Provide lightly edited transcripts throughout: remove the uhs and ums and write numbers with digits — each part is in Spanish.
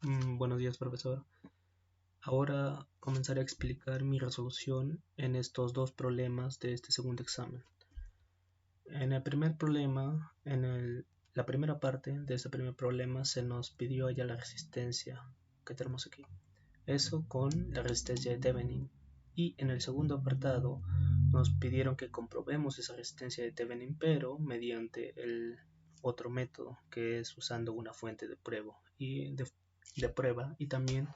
Buenos días, profesor. Ahora comenzaré a explicar mi resolución en estos dos problemas de este segundo examen. En el primer problema, la primera parte de este primer problema, se nos pidió hallar la resistencia que tenemos aquí. Eso con la resistencia de Thevenin. Y en el segundo apartado nos pidieron que comprobemos esa resistencia de Thevenin, pero mediante el otro método, que es usando una fuente de prueba y también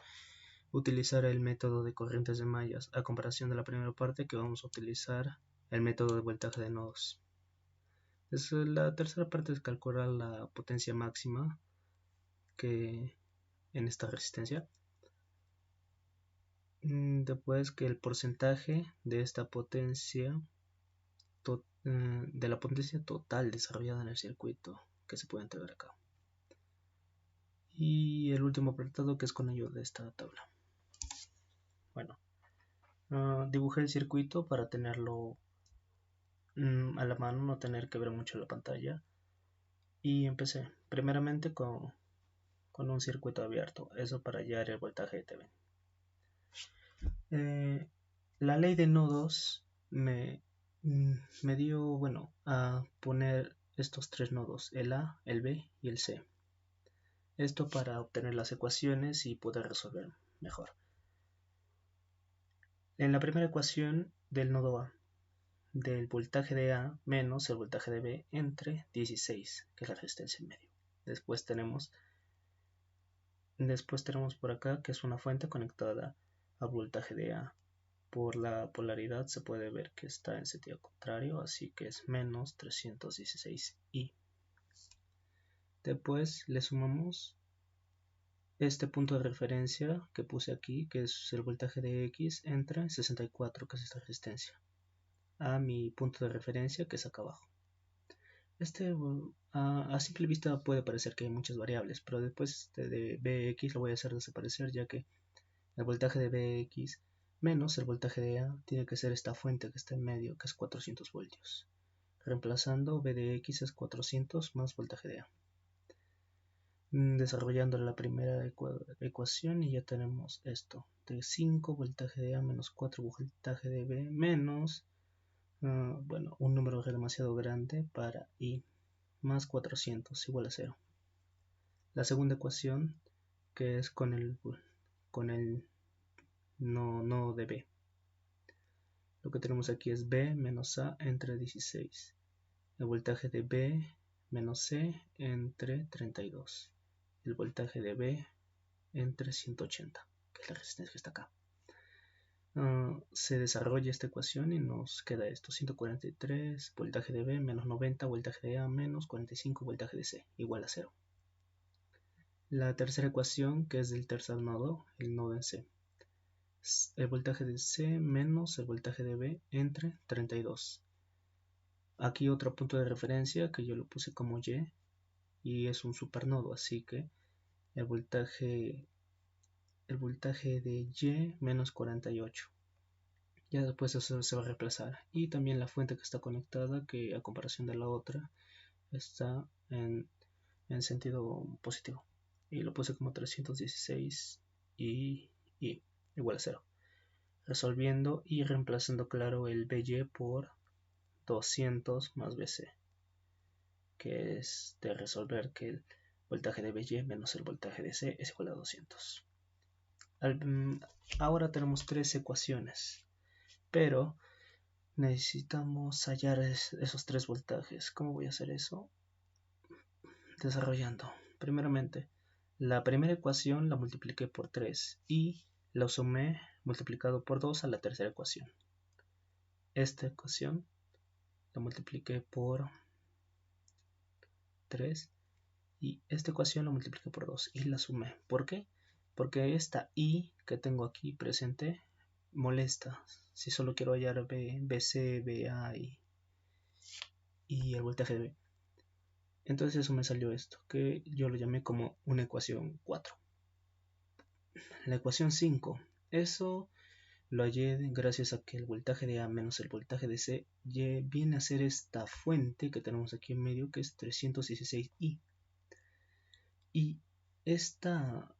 utilizar el método de corrientes de mallas, a comparación de la primera parte que vamos a utilizar el método de voltaje de nodos. La tercera parte es calcular la potencia máxima que en esta resistencia. Después que el porcentaje de esta potencia, de la potencia total desarrollada en el circuito que se puede entregar acá. Y el último apartado que es con ayuda de esta tabla. Bueno, dibujé el circuito para tenerlo a la mano, no tener que ver mucho la pantalla. Y empecé primeramente con un circuito abierto, eso para hallar el voltaje de Thevenin. La ley de nodos me dio, bueno, a poner estos tres nodos, el A, el B y el C. Esto para obtener las ecuaciones y poder resolver mejor. En la primera ecuación del nodo A, del voltaje de A menos el voltaje de B entre 16, que es la resistencia en medio. Después tenemos por acá que es una fuente conectada al voltaje de A. Por la polaridad se puede ver que está en sentido contrario, así que es menos 316i. Después le sumamos este punto de referencia que puse aquí, que es el voltaje de X entre 64, que es esta resistencia, a mi punto de referencia que es acá abajo. A simple vista puede parecer que hay muchas variables, pero después de Bx lo voy a hacer desaparecer, ya que el voltaje de Bx menos el voltaje de A tiene que ser esta fuente que está en medio, que es 400 voltios. Reemplazando, V de X es 400 más voltaje de A. Desarrollando la primera ecuación y ya tenemos esto, de 5 voltaje de A menos 4 voltaje de B menos, bueno, un número demasiado grande para I, más 400 igual a 0. La segunda ecuación, que es con el no de B. Lo que tenemos aquí es B menos A entre 16. El voltaje de B menos C entre 32. El voltaje de B entre 180, que es la resistencia que está acá. Se desarrolla esta ecuación y nos queda esto, 143, voltaje de B menos 90, voltaje de A menos 45, voltaje de C igual a 0. La tercera ecuación, que es del tercer nodo, el nodo en C. El voltaje de C menos el voltaje de B entre 32. Aquí otro punto de referencia que yo lo puse como y es un supernodo, así que el voltaje de Y menos 48. Ya después eso se va a reemplazar. Y también la fuente que está conectada, que a comparación de la otra está en sentido positivo. Y lo puse como 316 y igual a 0. Resolviendo y reemplazando, claro, el BY por 200 más BC, que es de resolver que el voltaje de BY menos el voltaje de C es igual a 200. Ahora tenemos tres ecuaciones, pero necesitamos hallar esos tres voltajes. ¿Cómo voy a hacer eso? Desarrollando. Primeramente, la primera ecuación la multipliqué por 3 y la sumé multiplicado por 2 a la tercera ecuación. Esta ecuación la multipliqué por 3 y esta ecuación la multipliqué por 2 y la sumé. ¿Por qué? Porque esta i que tengo aquí presente molesta. Si solo quiero hallar BC, BA y el voltaje de B. Entonces eso me salió esto, que yo lo llamé como una ecuación 4. La ecuación 5, eso lo hallé gracias a que el voltaje de A menos el voltaje de C viene a ser esta fuente que tenemos aquí en medio, que es 316i. Y esta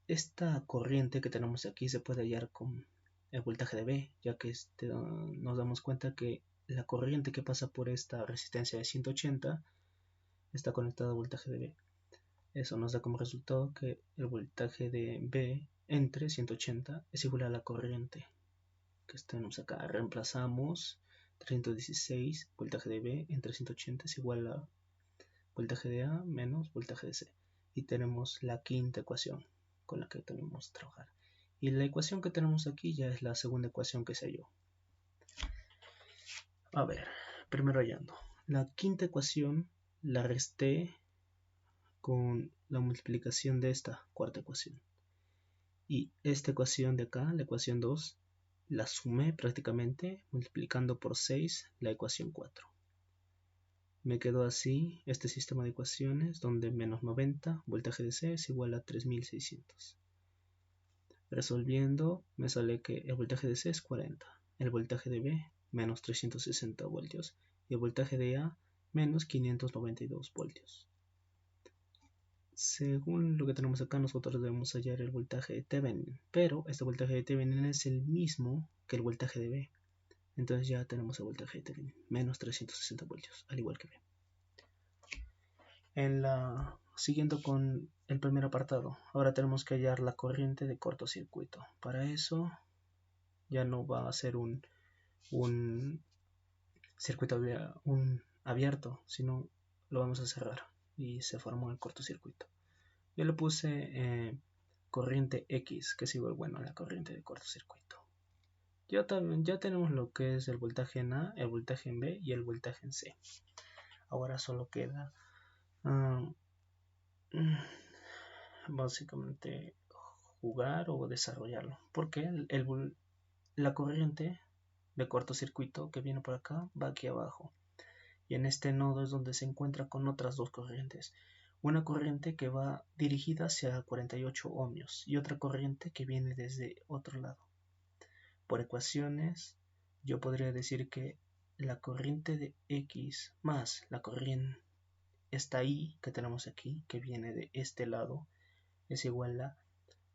esta corriente que tenemos aquí se puede hallar con el voltaje de B, ya que nos damos cuenta que la corriente que pasa por esta resistencia de 180 está conectada al voltaje de B. Eso nos da como resultado que el voltaje de B entre 180 es igual a la corriente que tenemos acá. Reemplazamos 316, voltaje de B entre 180 es igual a voltaje de A menos voltaje de C. Y tenemos la quinta ecuación con la que tenemos que trabajar. Y la ecuación que tenemos aquí ya es la segunda ecuación que se halló. A ver, primero hallando. La quinta ecuación la resté con la multiplicación de esta cuarta ecuación. Y esta ecuación de acá, la ecuación 2, la sumé prácticamente multiplicando por 6 la ecuación 4. Me quedó así este sistema de ecuaciones donde menos 90 voltaje de C es igual a 3600. Resolviendo me sale que el voltaje de C es 40, el voltaje de B menos 360 voltios y el voltaje de A menos 592 voltios. Según lo que tenemos acá, nosotros debemos hallar el voltaje de Thevenin, pero este voltaje de Thevenin es el mismo que el voltaje de B. Entonces ya tenemos el voltaje de Thevenin, menos 360 voltios, al igual que B. Siguiendo con el primer apartado, ahora tenemos que hallar la corriente de cortocircuito. Para eso ya no va a ser un circuito abierto, sino lo vamos a cerrar y se formó el cortocircuito. Yo le puse corriente X, que es igual a la corriente de cortocircuito. Ya tenemos lo que es el voltaje en A, el voltaje en B y el voltaje en C. Ahora solo queda básicamente jugar o desarrollarlo, porque la corriente de cortocircuito que viene por acá va aquí abajo, y en este nodo es donde se encuentra con otras dos corrientes, una corriente que va dirigida hacia 48 ohmios y otra corriente que viene desde otro lado. Por ecuaciones yo podría decir que la corriente de X más la corriente esta I que tenemos aquí, que viene de este lado, es igual a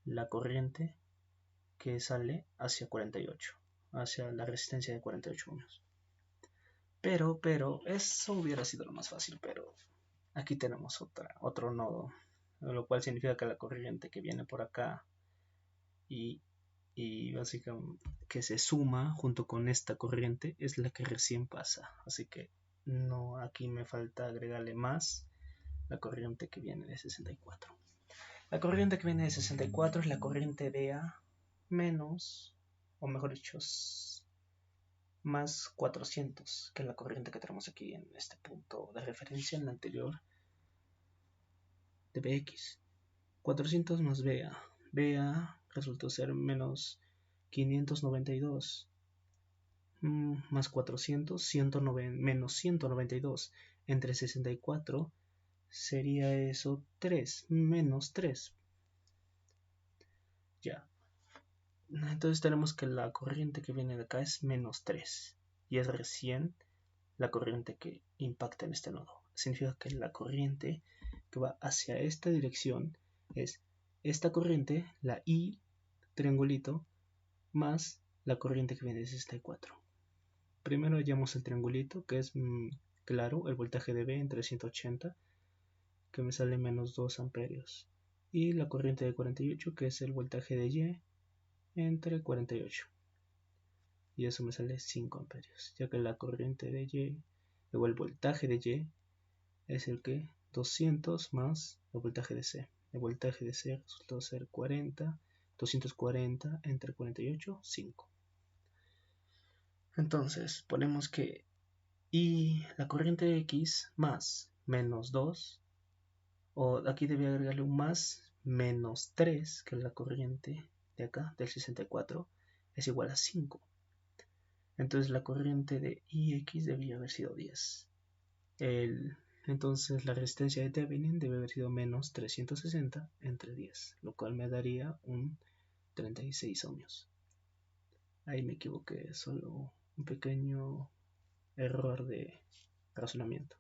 la corriente que sale hacia 48, hacia la resistencia de 48 ohmios. Pero, eso hubiera sido lo más fácil, pero aquí tenemos otro nodo, lo cual significa que la corriente que viene por acá y básicamente que se suma junto con esta corriente es la que recién pasa, así que no, aquí me falta agregarle más la corriente que viene de 64. La corriente que viene de 64 es la corriente de A menos, o mejor dicho, más 400, que es la corriente que tenemos aquí en este punto de referencia en la anterior de Bx. 400 más BA. BA resultó ser menos 592 más 400, menos 192 entre 64 sería eso 3, menos 3. Ya. Entonces tenemos que la corriente que viene de acá es menos 3 y es recién la corriente que impacta en este nodo. Significa que la corriente que va hacia esta dirección es esta corriente, la I triangulito, más la corriente que viene de 64. Primero hallamos el triangulito, que es claro, el voltaje de B entre 180, que me sale menos 2 amperios. Y la corriente de 48, que es el voltaje de Y entre 48. Y eso me sale 5 amperios, ya que la corriente de Y, o el voltaje de Y, es el que 200 más el voltaje de C. El voltaje de C resultó ser 40, 240 entre 48, 5. Entonces ponemos que y la corriente X más menos 2, o aquí debía agregarle un más menos 3, que es la corriente de acá, del 64, es igual a 5. Entonces la corriente de IX debía haber sido 10. Entonces la resistencia de Thevenin debe haber sido menos 360 entre 10, lo cual me daría un 36 ohmios. Ahí me equivoqué, solo un pequeño error de razonamiento.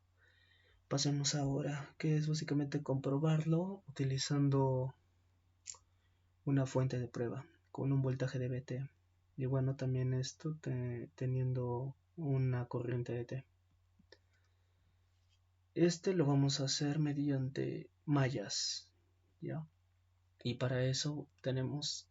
Pasemos ahora, que es básicamente comprobarlo utilizando una fuente de prueba con un voltaje de Vt. Y bueno, también esto teniendo una corriente de T. Este lo vamos a hacer mediante mallas, ¿ya? Y para eso tenemos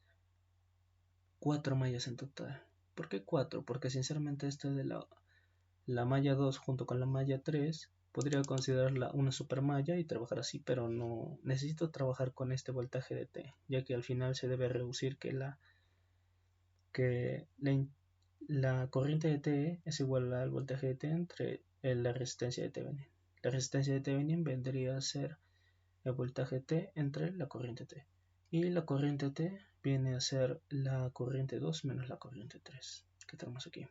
4 mallas en total. ¿Por qué 4? Porque sinceramente esta de la malla 2 junto con la malla 3 podría considerarla una supermalla y trabajar así, pero no necesito trabajar con este voltaje de T, ya que al final se debe reducir que la corriente de T es igual al voltaje de T entre la resistencia de Thevenin. La resistencia de Thevenin vendría a ser el voltaje T entre la corriente T. Y la corriente T viene a ser la corriente 2 menos la corriente 3. ¿Qué tenemos aquí?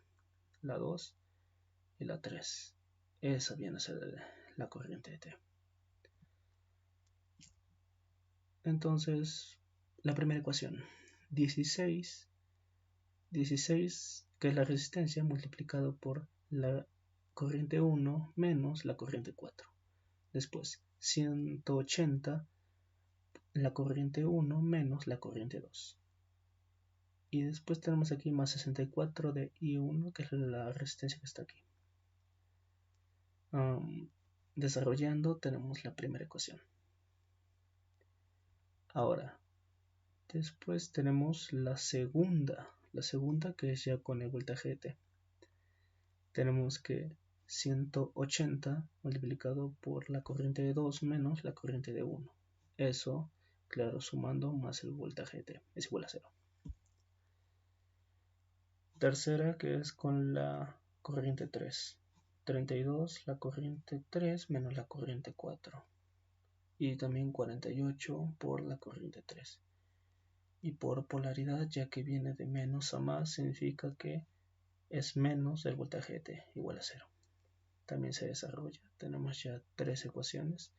La 2 y la 3. Esa viene a ser la corriente de T. Entonces, la primera ecuación, 16, que es la resistencia multiplicado por la corriente 1 menos la corriente 4. Después, 180, la corriente 1 menos la corriente 2. Y después tenemos aquí más 64 de I1, que es la resistencia que está aquí. Desarrollando tenemos la primera ecuación. Ahora, después tenemos la segunda que es ya con el voltaje de T. Tenemos que 180 multiplicado por la corriente de 2 menos la corriente de 1. Eso, claro, sumando más el voltaje de T es igual a 0. Tercera que es con la corriente 3. 32 la corriente 3 menos la corriente 4. Y también 48 por la corriente 3. Y por polaridad, ya que viene de menos a más, significa que es menos el voltaje de T igual a 0. También se desarrolla. Tenemos ya 3 ecuaciones.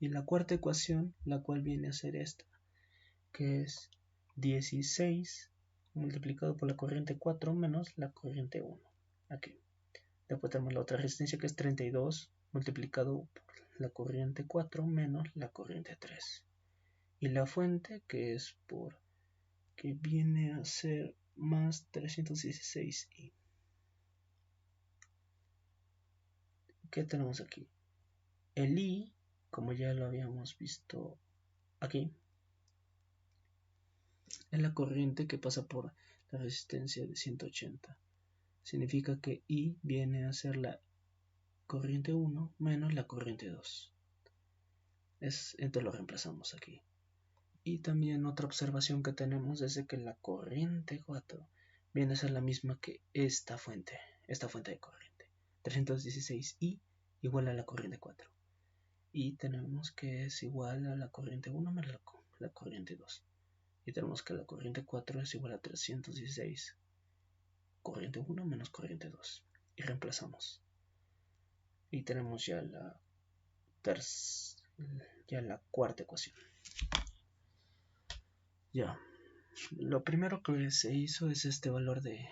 Y la cuarta ecuación, la cual viene a ser esta, que es 16 multiplicado por la corriente 4 menos la corriente 1. Aquí. Después tenemos la otra resistencia que es 32 multiplicado por la corriente 4 menos la corriente 3. Y la fuente que viene a ser más 316i. ¿Qué tenemos aquí? El I, como ya lo habíamos visto aquí, es la corriente que pasa por la resistencia de 180. Significa que I viene a ser la corriente 1 menos la corriente 2. Entonces lo reemplazamos aquí. Y también otra observación que tenemos es de que la corriente 4 viene a ser la misma que esta fuente de corriente. 316I igual a la corriente 4. Y tenemos que es igual a la corriente 1 menos la corriente 2. Y tenemos que la corriente 4 es igual a 316 corriente 1 menos corriente 2. Y reemplazamos. Y tenemos ya la cuarta ecuación. Ya. Lo primero que se hizo es este valor de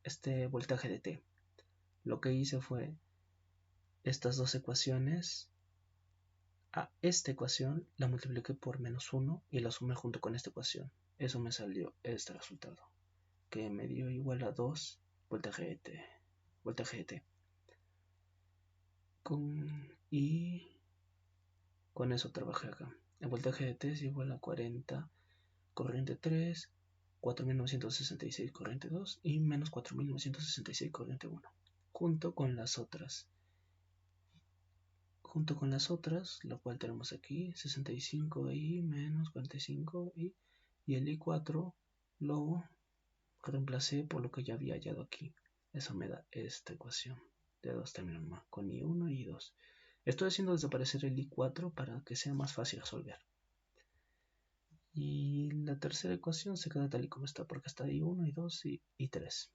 este voltaje de T. Lo que hice fue estas dos ecuaciones. A esta ecuación la multipliqué por menos 1 y la sumé junto con esta ecuación. Eso me salió este resultado, que me dio igual a 2 voltaje de T. Y con eso trabajé acá. El voltaje de T es igual a 40 corriente 3, 4966 corriente 2 y menos 4966 corriente 1. Junto con las otras, lo cual tenemos aquí 65i menos 45i y el i4 lo reemplacé por lo que ya había hallado aquí. Eso me da esta ecuación de dos términos más con i1 y i2. Estoy haciendo desaparecer el i4 para que sea más fácil resolver. Y la tercera ecuación se queda tal y como está porque está i1, i2 y i3.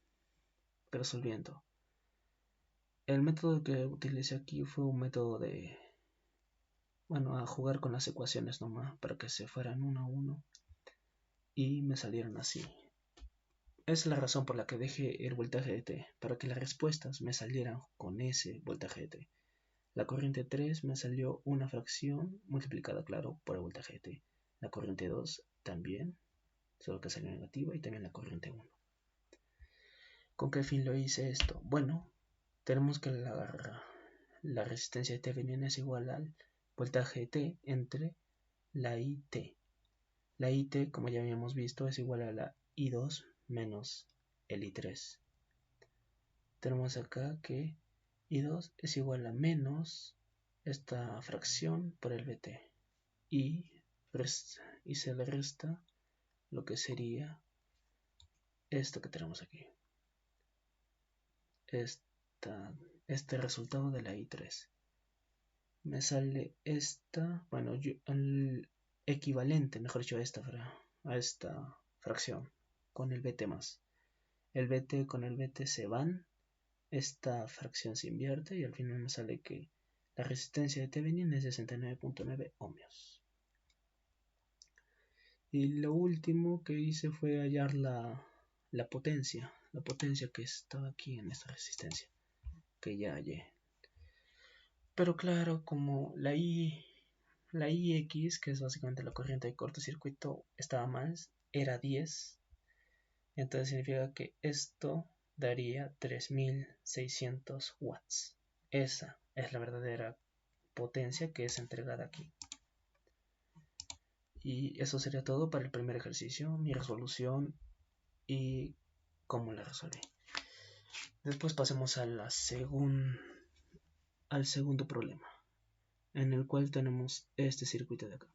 Resolviendo. El método que utilicé aquí fue un método de a jugar con las ecuaciones nomás para que se fueran uno a uno y me salieron así. Es la razón por la que dejé el voltaje de T, para que las respuestas me salieran con ese voltaje de T. La corriente 3 me salió una fracción multiplicada, claro, por el voltaje de T. La corriente 2, también, solo que salió negativa, y también la corriente 1. ¿Con qué fin lo hice esto? Bueno, tenemos que la resistencia de Thevenin es igual al voltaje de T entre la IT. La IT, como ya habíamos visto, es igual a la I2 menos el I3. Tenemos acá que I2 es igual a menos esta fracción por el BT. Y se le resta lo que sería esto que tenemos aquí. Este resultado de la I3. Me sale el equivalente, mejor dicho, a esta fracción con el BT más. El BT con el BT se van, esta fracción se invierte y al final me sale que la resistencia de Thevenin es 69.9 ohmios. Y lo último que hice fue hallar la potencia que estaba aquí en esta resistencia, que ya hallé. Pero claro, como la IX, que es básicamente la corriente de cortocircuito, estaba mal, era 10. Entonces significa que esto daría 3600 watts. Esa es la verdadera potencia que es entregada aquí. Y eso sería todo para el primer ejercicio, mi resolución y cómo la resolví. Después pasemos al segundo problema, en el cual tenemos este circuito de acá.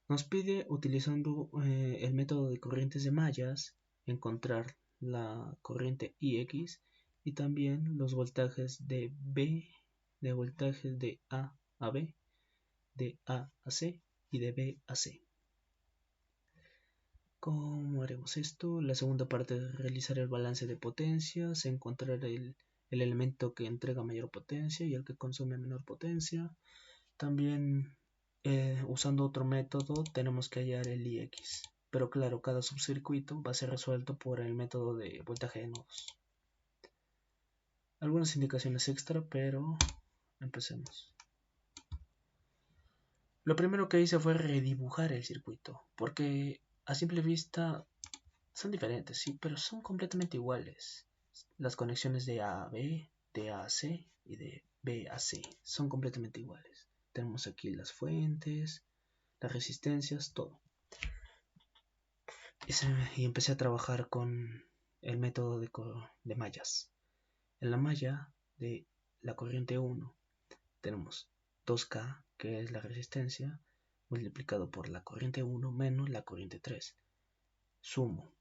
Nos pide, utilizando el método de corrientes de mallas, encontrar la corriente IX y también los voltajes de voltajes de A a B, de A a C y de B a C. ¿Cómo haremos esto? La segunda parte es realizar el balance de potencias, encontrar el elemento que entrega mayor potencia y el que consume menor potencia. También usando otro método tenemos que hallar el IX, pero claro, cada subcircuito va a ser resuelto por el método de voltaje de nodos. Algunas indicaciones extra, pero empecemos. Lo primero que hice fue redibujar el circuito, porque a simple vista son diferentes, sí, pero son completamente iguales. Las conexiones de A a B, de A a C y de B a C son completamente iguales. Tenemos aquí las fuentes, las resistencias, todo. Y empecé a trabajar con el método de mallas. En la malla de la corriente 1 tenemos 2K, que es la resistencia, multiplicado por la corriente 1 menos la corriente 3. Sumo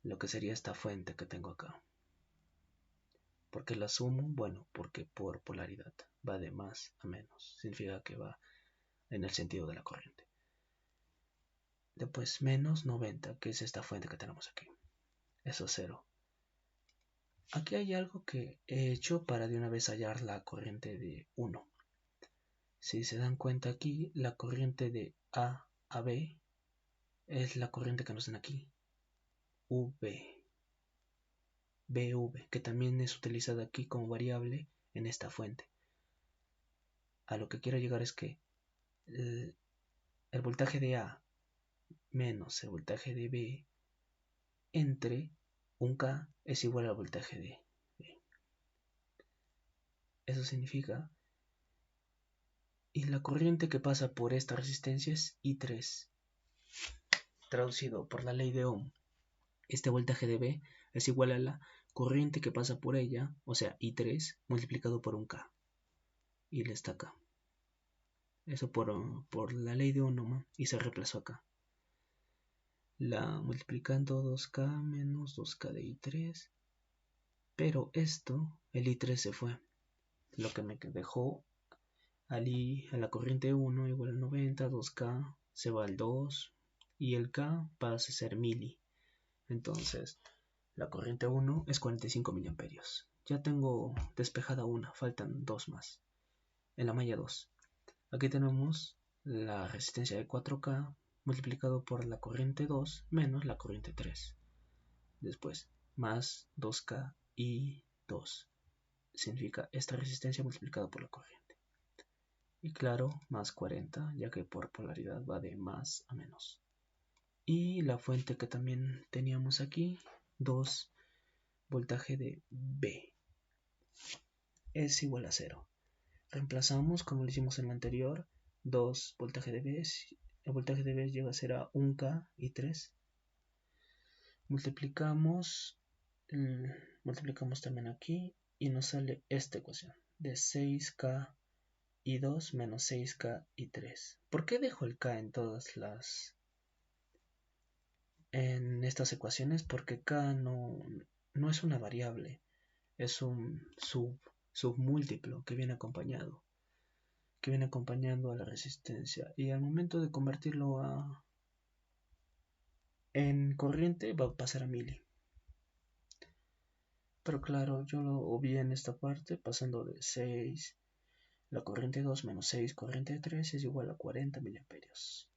lo que sería esta fuente que tengo acá. ¿Por qué la sumo? Bueno, porque por polaridad va de más a menos. Significa que va en el sentido de la corriente. Después menos 90, que es esta fuente que tenemos aquí. Eso es 0. Aquí hay algo que he hecho para de una vez hallar la corriente de 1. Si se dan cuenta aquí, la corriente de A a B es la corriente que nos dan aquí. BV, que también es utilizada aquí como variable en esta fuente. A lo que quiero llegar es que el voltaje de A menos el voltaje de B entre un K es igual al voltaje de B. Eso significa, y la corriente que pasa por esta resistencia es I3. Traducido por la ley de Ohm, este voltaje de B es igual a la corriente que pasa por ella, o sea, I3 multiplicado por un K. Y le está acá. Eso por la ley de Ohm y se reemplazó acá. Multiplicando 2K menos 2K de I3. Pero esto, el I3 se fue. Lo que me dejó a la corriente 1 igual a 90, 2K se va al 2 y el K pasa a ser mili. Entonces, la corriente 1 es 45 miliamperios. Ya tengo despejada una, faltan dos más. En la malla 2. Aquí tenemos la resistencia de 4K multiplicado por la corriente 2 menos la corriente 3. Después, más 2K y 2. Significa esta resistencia multiplicada por la corriente. Y claro, más 40, ya que por polaridad va de más a menos. Y la fuente que también teníamos aquí, 2 voltaje de B, es igual a 0. Reemplazamos como lo hicimos en la anterior, 2 voltaje de B, el voltaje de B llega a ser a 1K y 3. Multiplicamos también aquí y nos sale esta ecuación de 6K y 2 menos 6K y 3. ¿Por qué dejo el K en estas ecuaciones? Porque K no es una variable, es un submúltiplo que viene acompañando a la resistencia, y al momento de convertirlo en corriente va a pasar a mili. Pero claro, yo lo obvié en esta parte, pasando de 6, la corriente 2 menos 6, corriente 3 es igual a 40 miliamperios.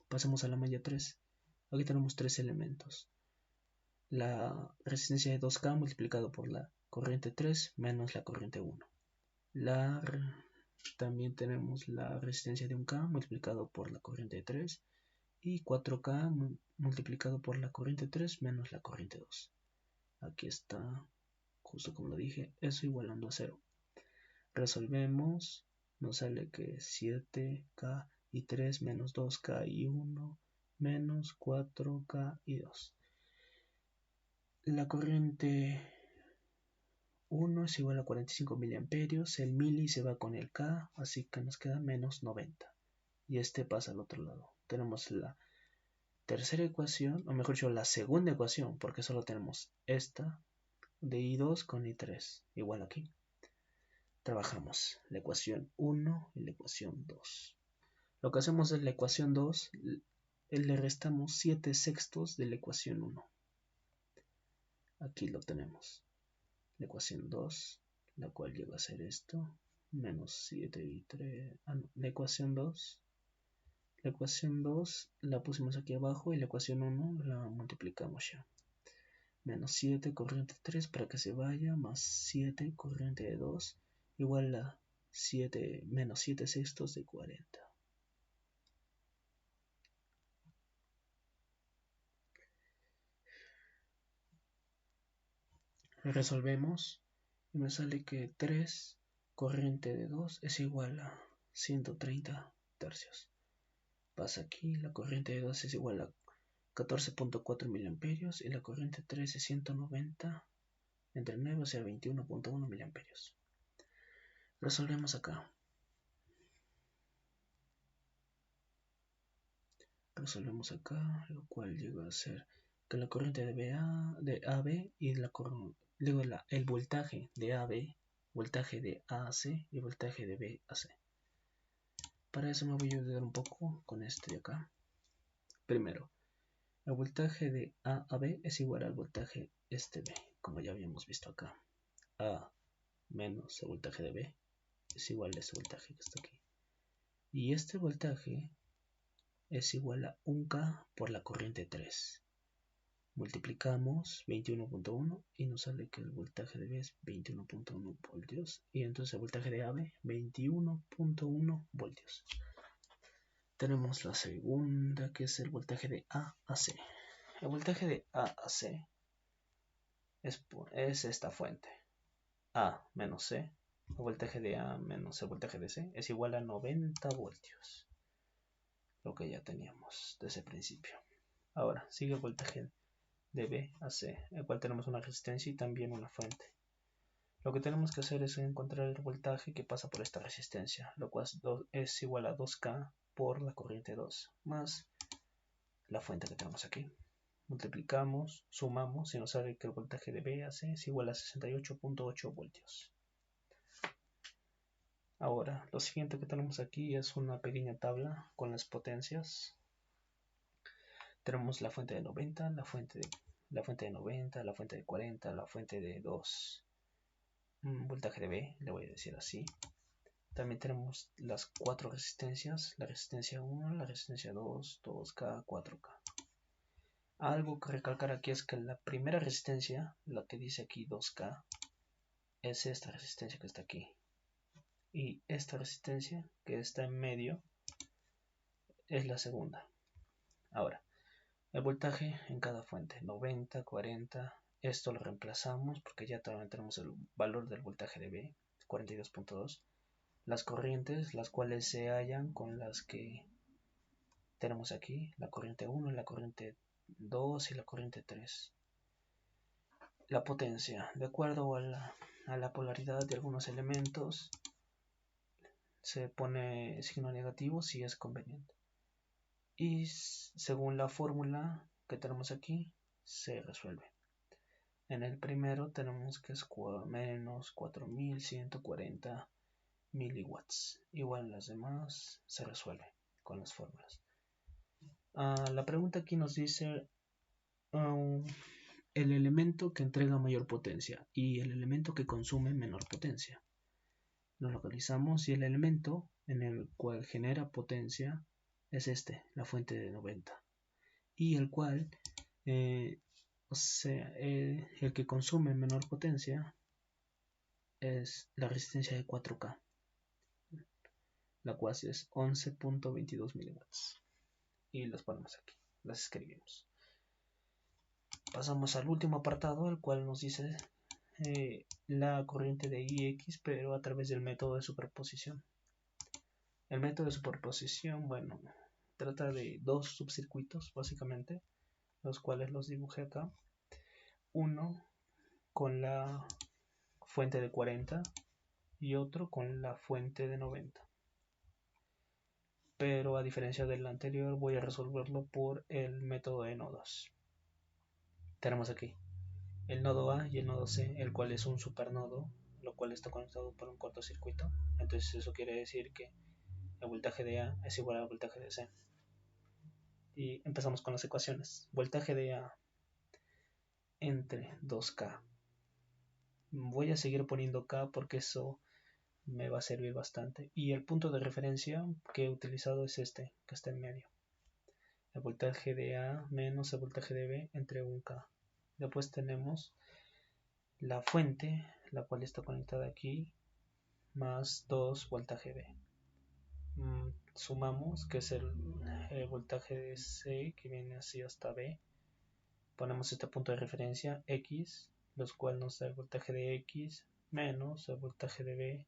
Pasemos a la malla 3. Aquí tenemos 3 elementos. La resistencia de 2K multiplicado por la corriente 3 menos la corriente 1. También tenemos la resistencia de 1K multiplicado por la corriente 3 y 4K multiplicado por la corriente 3 menos la corriente 2. Aquí está, justo como lo dije, eso igualando a 0. Resolvemos, nos sale que 7K y 3 menos 2K y 1 menos 4K y 2. La corriente 1 es igual a 45 miliamperios, el mili se va con el K, así que nos queda menos 90. Y este pasa al otro lado. Tenemos la tercera ecuación, o mejor dicho, la segunda ecuación, porque solo tenemos esta de I2 con I3, igual aquí. Trabajamos la ecuación 1 y la ecuación 2. Lo que hacemos es la ecuación 2, le restamos 7 sextos de la ecuación 1. Aquí lo tenemos. La ecuación 2, la cual llega a ser esto, menos 7 y 3. La ecuación 2. La ecuación 2 la pusimos aquí abajo y la ecuación 1 la multiplicamos ya. Menos 7 corriente 3 para que se vaya, más 7 corriente de 2, igual a 7 menos 7 sextos de 40. Resolvemos y me sale que 3 corriente de 2 es igual a 130 tercios. Pasa aquí, la corriente de 2 es igual a 14.4 miliamperios y la corriente 3 es 190 entre 9, o sea 21.1 miliamperios. Resolvemos acá. Lo cual llega a ser que la corriente de AB y el voltaje de AB, voltaje de A a C y voltaje de B a C. Para eso me voy a ayudar un poco con este de acá. Primero, el voltaje de A a B es igual al voltaje B, como ya habíamos visto acá. A menos el voltaje de B es igual a este voltaje que está aquí. Y este voltaje es igual a 1K por la corriente 3. Multiplicamos 21.1 y nos sale que el voltaje de B es 21.1 voltios. Y entonces el voltaje de AB 21.1 voltios. Tenemos la segunda, que es el voltaje de A a C. El voltaje de A a C es esta fuente. A menos C, el voltaje de A menos el voltaje de C es igual a 90 voltios. Lo que ya teníamos desde el principio. Ahora sigue el voltaje de B a C, el cual tenemos una resistencia y también una fuente. Lo que tenemos que hacer es encontrar el voltaje que pasa por esta resistencia, lo cual es igual a 2K por la corriente 2, más la fuente que tenemos aquí. Multiplicamos, sumamos y nos sale que el voltaje de B a C es igual a 68.8 voltios. Ahora, lo siguiente que tenemos aquí es una pequeña tabla con las potencias. Tenemos la fuente de 90, la fuente de 90, la fuente de 40, la fuente de 2 voltaje de B, le voy a decir así. También tenemos las 4 resistencias, la resistencia 1, la resistencia 2, 2K, 4K. Algo que recalcar aquí es que la primera resistencia, la que dice aquí 2K, es esta resistencia que está aquí. Y esta resistencia que está en medio es la segunda. Ahora, el voltaje en cada fuente, 90, 40, esto lo reemplazamos porque ya tenemos el valor del voltaje de B, 42.2. Las corrientes, las cuales se hallan con las que tenemos aquí, la corriente 1, la corriente 2 y la corriente 3. La potencia, de acuerdo a la polaridad de algunos elementos, se pone signo negativo si es conveniente. Y según la fórmula que tenemos aquí, se resuelve. En el primero tenemos que es menos 4140 miliwatts. Igual en las demás se resuelve con las fórmulas. La pregunta aquí nos dice el elemento que entrega mayor potencia y el elemento que consume menor potencia. Lo localizamos y el elemento en el cual genera potencia es la fuente de 90. Y el cual, el que consume menor potencia es la resistencia de 4K, la cual es 11.22 miliwatts. Y las ponemos aquí, las escribimos. Pasamos al último apartado, el cual nos dice la corriente de IX, pero a través del método de superposición. El método de superposición, bueno, trata de dos subcircuitos, básicamente, los cuales los dibujé acá. Uno con la fuente de 40 y otro con la fuente de 90. Pero a diferencia del anterior, voy a resolverlo por el método de nodos. Tenemos aquí el nodo A y el nodo C, el cual es un supernodo, lo cual está conectado por un cortocircuito. Entonces eso quiere decir que el voltaje de A es igual al voltaje de C. Y empezamos con las ecuaciones. Voltaje de A entre 2K. Voy a seguir poniendo K porque eso me va a servir bastante. Y el punto de referencia que he utilizado es este, que está en medio. El voltaje de A menos el voltaje de B entre 1K. Después tenemos la fuente, la cual está conectada aquí, más 2 voltaje B. Sumamos, que es el voltaje de C, que viene así hasta B. Ponemos este punto de referencia, X, los cuales nos da el voltaje de X menos el voltaje de B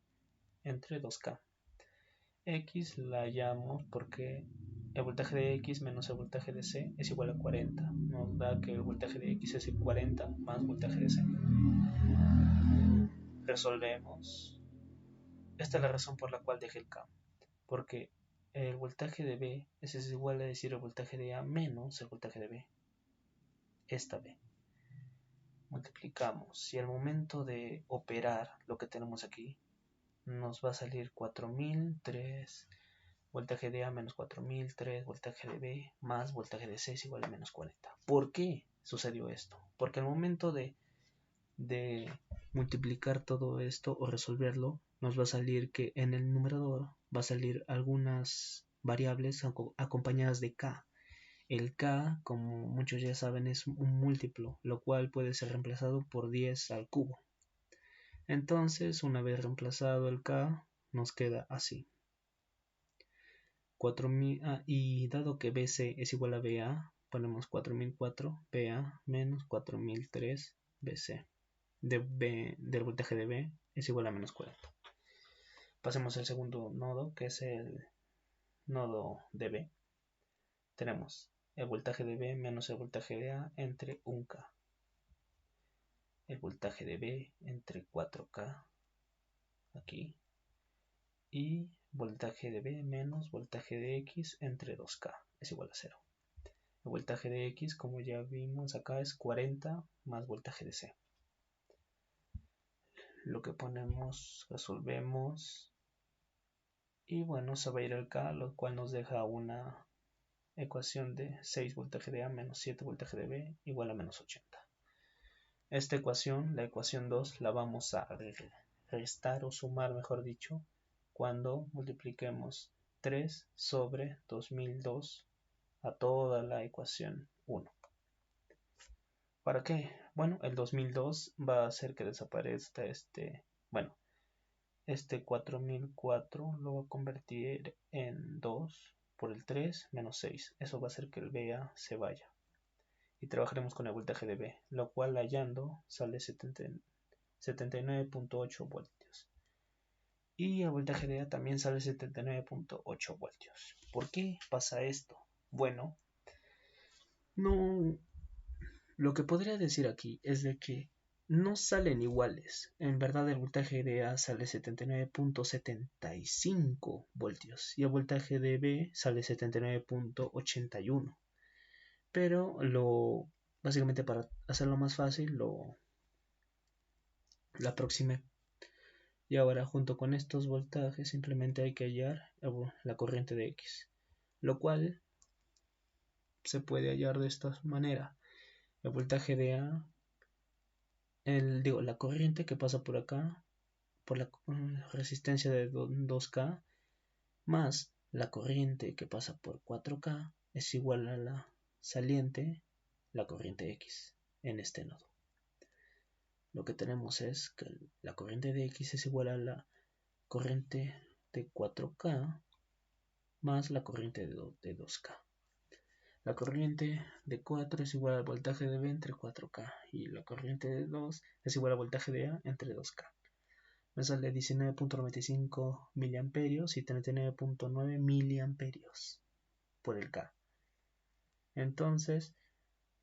entre 2K. X la hallamos porque el voltaje de X menos el voltaje de C es igual a 40. Nos da que el voltaje de X es 40 más voltaje de C. Resolvemos. Esta es la razón por la cual dejé el K. Porque el voltaje de B es igual a decir el voltaje de A menos el voltaje de B. Esta B. Multiplicamos. Si al momento de operar lo que tenemos aquí, nos va a salir 4003 voltaje de A menos 4003 voltaje de B más voltaje de C es igual a menos 40. ¿Por qué sucedió esto? Porque al momento de multiplicar todo esto o resolverlo, nos va a salir que en el numerador va a salir algunas variables acompañadas de K. El K, como muchos ya saben, es un múltiplo, lo cual puede ser reemplazado por 10 al cubo. Entonces, una vez reemplazado el K, nos queda así. 4000, y dado que BC es igual a BA, ponemos 4004 BA menos 4003 BC. Del voltaje de B es igual a menos 40. Pasemos al segundo nodo, que es el nodo de B. Tenemos el voltaje de B menos el voltaje de A entre 1K. El voltaje de B entre 4K aquí. Y voltaje de B menos voltaje de X entre 2K es igual a 0. El voltaje de X, como ya vimos acá, es 40 más voltaje de C. Lo que ponemos, resolvemos. Y bueno, se va a ir al K, lo cual nos deja una ecuación de 6 voltaje de A menos 7 voltaje de B igual a menos 80. Esta ecuación, la ecuación 2, la vamos a restar o sumar, mejor dicho, cuando multipliquemos 3 sobre 2002 a toda la ecuación 1. ¿Para qué? Bueno, el 2002 va a hacer que desaparezca este 4004 lo va a convertir en 2 por el 3 menos 6. Eso va a hacer que el BA se vaya. Y trabajaremos con el voltaje de B, lo cual hallando sale 79.8 voltios. Y el voltaje de A también sale 79.8 voltios. ¿Por qué pasa esto? Bueno, no. Lo que podría decir aquí es de que no salen iguales. En verdad el voltaje de A sale 79.75 voltios y el voltaje de B sale 79.81. Pero básicamente para hacerlo más fácil lo aproximé. Y ahora junto con estos voltajes simplemente hay que hallar la corriente de X, lo cual se puede hallar de esta manera. El voltaje de A, la corriente que pasa por acá, por la resistencia de 2K, más la corriente que pasa por 4K, es igual a la saliente, la corriente X, en este nodo. Lo que tenemos es que la corriente de X es igual a la corriente de 4K más la corriente de 2K. La corriente de 4 es igual al voltaje de B entre 4K y la corriente de 2 es igual al voltaje de A entre 2K. Me sale 19.95 miliamperios y 39.9 miliamperios por el K. Entonces,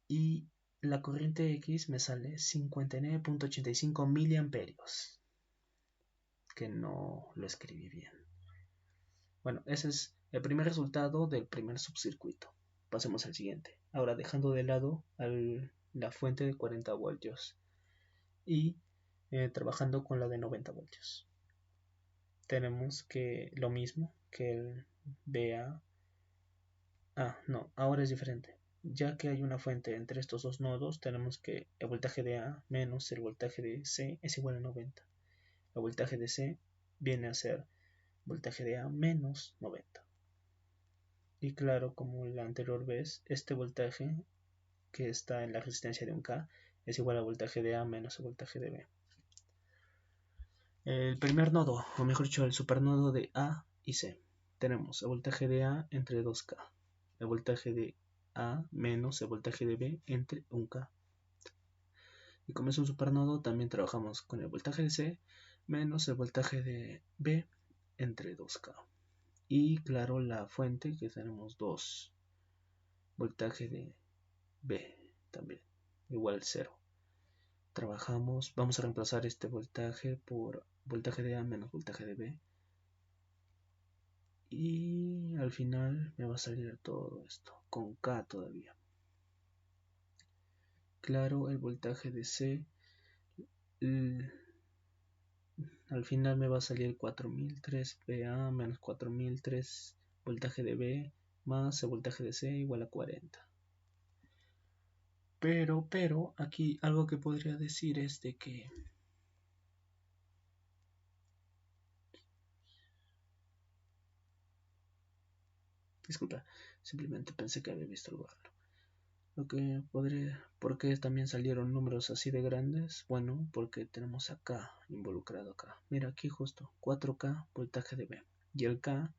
y la corriente X me sale 59.85 miliamperios, que no lo escribí bien. Bueno, ese es el primer resultado del primer subcircuito. Pasemos al siguiente. Ahora dejando de lado la fuente de 40 voltios y trabajando con la de 90 voltios. Tenemos que lo mismo que el BA. No, ahora es diferente. Ya que hay una fuente entre estos dos nodos, tenemos que el voltaje de A menos el voltaje de C es igual a 90. El voltaje de C viene a ser voltaje de A menos 90. Y claro, como la anterior vez, este voltaje que está en la resistencia de un K es igual al voltaje de A menos el voltaje de B. El primer nodo, o mejor dicho, el supernodo de A y C. Tenemos el voltaje de A entre 2K, el voltaje de A menos el voltaje de B entre 1K. Y como es un supernodo, también trabajamos con el voltaje de C menos el voltaje de B entre 2K. Y claro, la fuente que tenemos 2, voltaje de B también, igual 0. Trabajamos, vamos a reemplazar este voltaje por voltaje de A menos voltaje de B. Y al final me va a salir todo esto, con K todavía. Claro, el voltaje de C, al final me va a salir 4003 VA menos 4003 voltaje de B más el voltaje de C igual a 40. Pero, aquí algo que podría decir es de que disculpa, simplemente pensé que había visto algo raro. ¿Por qué también salieron números así de grandes? Bueno, porque tenemos acá involucrado acá. Mira, aquí justo 4K voltaje de B. Y el K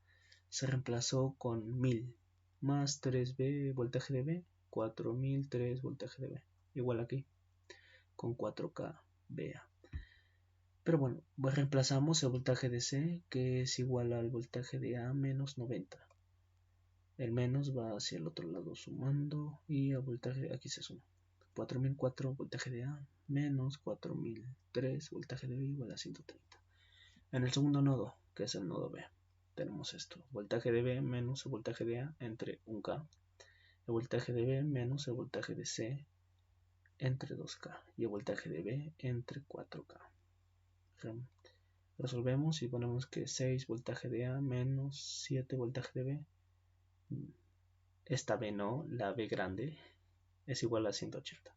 se reemplazó con 1000 más 3B voltaje de B, 4003 voltaje de B. Igual aquí, con 4K BA. Pero bueno, reemplazamos el voltaje de C, que es igual al voltaje de A menos 90. El menos va hacia el otro lado sumando y el voltaje aquí se suma. 4004 voltaje de A menos 4003 voltaje de B igual a 130. En el segundo nodo, que es el nodo B, tenemos esto. Voltaje de B menos el voltaje de A entre 1K. El voltaje de B menos el voltaje de C entre 2K. Y el voltaje de B entre 4K. Resolvemos y ponemos que 6 voltaje de A menos 7 voltaje de B. Esta B no, la B grande, es igual a 180.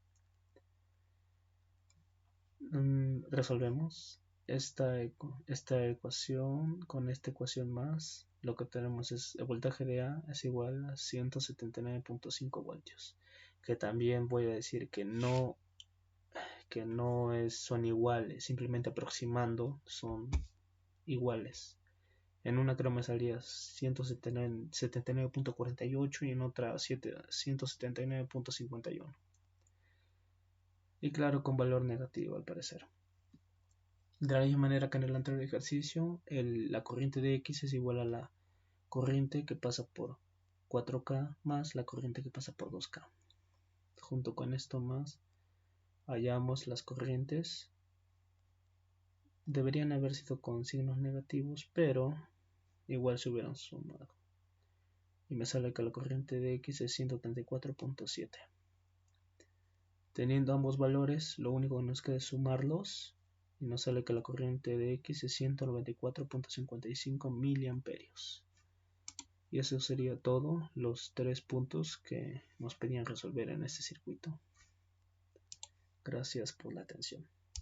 Resolvemos esta ecuación con esta ecuación más. Lo que tenemos es el voltaje de A es igual a 179.5 voltios. Que también voy a decir que no son iguales, simplemente aproximando son iguales. En una creo me salía 179.48 y en otra 179.51. Y claro, con valor negativo al parecer. De la misma manera que en el anterior ejercicio, la corriente de X es igual a la corriente que pasa por 4K más la corriente que pasa por 2K. Junto con esto más, hallamos las corrientes. Deberían haber sido con signos negativos, pero igual se hubieran sumado. Y me sale que la corriente de X es 134.7. Teniendo ambos valores, lo único que nos queda es sumarlos. Y nos sale que la corriente de X es 194.55 miliamperios. Y eso sería todo, los 3 puntos que nos pedían resolver en este circuito. Gracias por la atención.